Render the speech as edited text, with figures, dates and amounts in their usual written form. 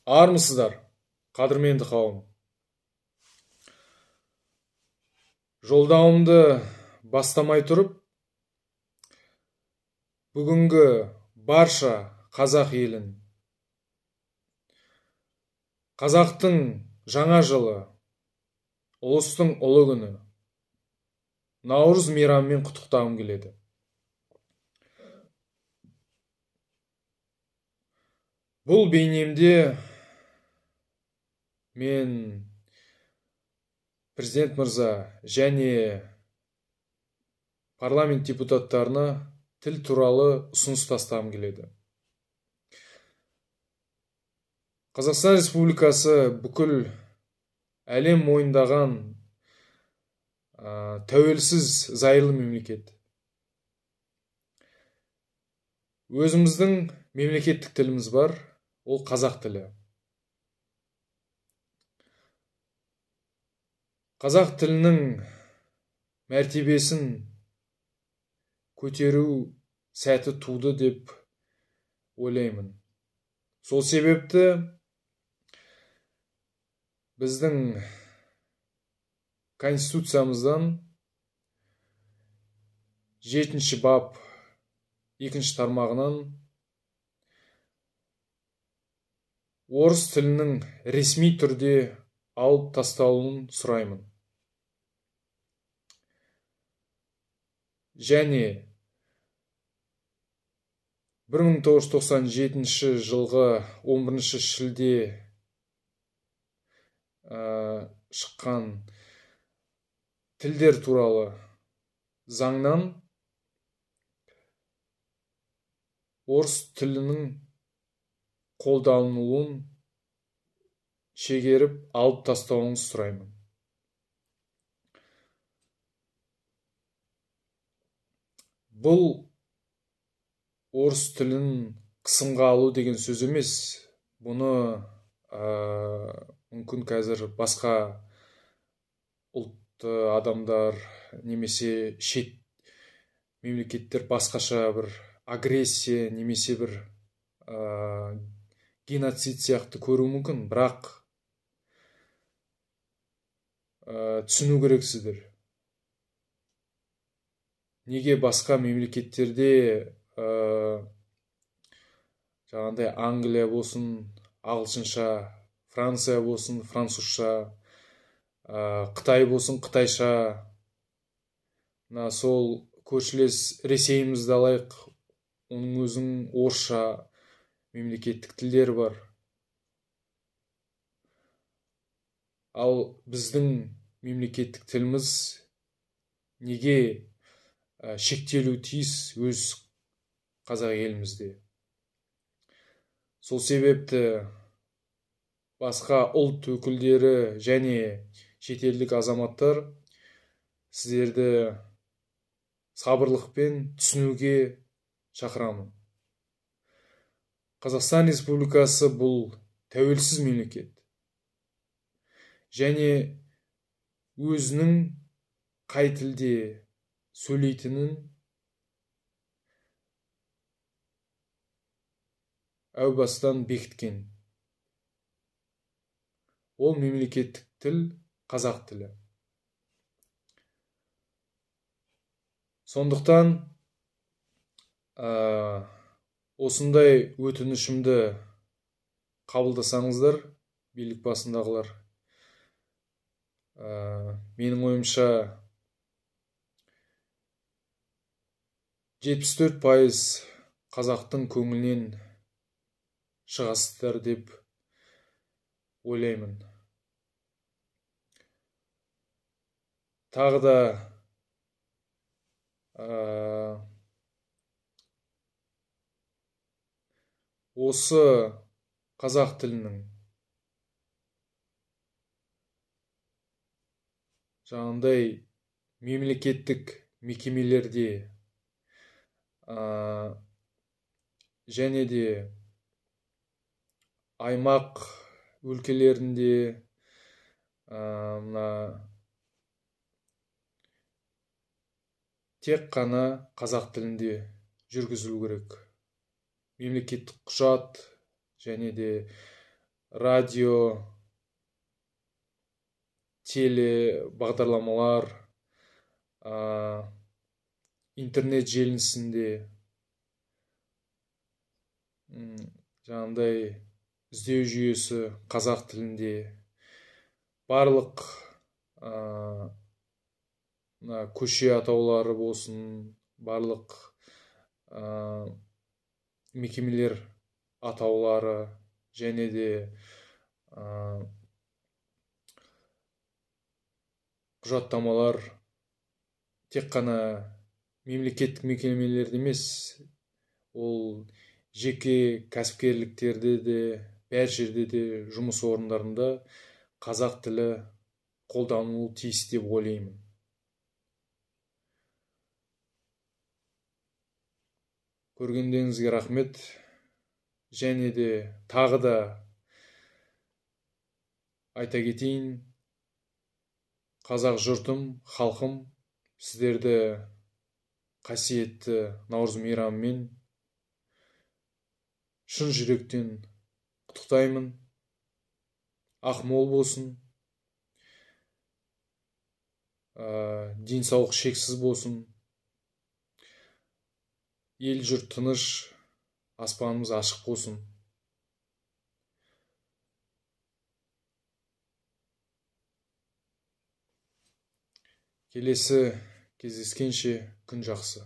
Армысыздар, қадірменді қауым. Жолдауымды бастамай тұрып, бүгінгі барша қазақ елін, қазақтың жаңа жылы, ұлыстың ұлы күні, Наурыз мейрамымен құттықтағым келеді. Бұл бейнемде мен президент мырза және парламент депутаттарына тіл туралы ұсыныс тастағым келеді. Қазақстан Республикасы бүкіл әлем мойындаған тәуелсіз зайырлы мемлекет. Өзіміздің мемлекеттік тіліміз бар, ол қазақ тілі. Қазақ тілінің мәртебесін көтеру сәті туды деп ойлаймын. Сол себепті біздің Конституциямыздан 7-ші бап 2-ші тармағынан орыс тілінің ресми түрде алып тасталуын сұраймын. Және 1997 жылғы 11 шілде шыққан тілдер туралы заңнан орыс тілінің қолданылуын шегеріп алып тастауыңызды сұраймын. Бұл орыс тілін қысымға алу деген сөз емес. Бұны мүмкін қазір басқа ұлтты адамдар немесе шет мемлекеттер басқаша бір агрессия немесе бір геноцид сияқты көру мүмкін, бірақ түсіну керексіздер. Неге басқа мемлекеттерде жаңағыдай Англия болсын, ағылшынша, Франция болсын, французша, Қытай болсын, қытайша, сол көршілес Ресейімізді алайық, оның өзінің орысша мемлекеттік тілдері бар. Ал біздің мемлекеттік тіліміз неге шектелу тиіс өз қазақ елімізде? Сол себепті басқа ұлт өкілдері және шетелдік азаматтар сіздерді сабырлықпен түсінуге шақырамын. Қазақстан Республикасы бұл тәуелсіз мемлекет. Және өзінің қай тілде сөйлейтінін әу бастан бекіткен. Ол мемлекеттік тіл қазақ тілі. Сондықтан осындай өтінішімді қабылдасаңыздар, билік басындағылар, менің ойымша 74% қазақтың көңілінен шығасыздар деп ойлаймын. Тағы да осы қазақ тілінің жаңағыдай мемлекеттік мекемелерде және де аймақ өлкелерінде тек қана қазақ тілінде жүргізілу керек. Мемлекеттік құжат және де радио, теле бағдарламалар, интернет желісінде жаңағындай іздеу жүйесі қазақ тілінде, барлық көше атаулары болсын, барлық мекемелер атаулары, және де құжаттамалар тек қана мемлекеттік мекемелерде емес, ол жеке кәсіпкерліктерде де, бәр жерде де, жұмыс орындарында қазақ тілі қолданылуы тиіс деп ойлаймын. Көргендеріңізге рахмет. Және де тағы да айта кетейін, қазақ жұртым, халқым, сіздерді қасиетті Наурыз мейрамымен шын жүректен құттықтаймын. Ақмол болсын, денсаулық шексіз болсын, ел жұрт тыныш, аспанымыз ашық болсын. Келесі кездескенше күн жақсы.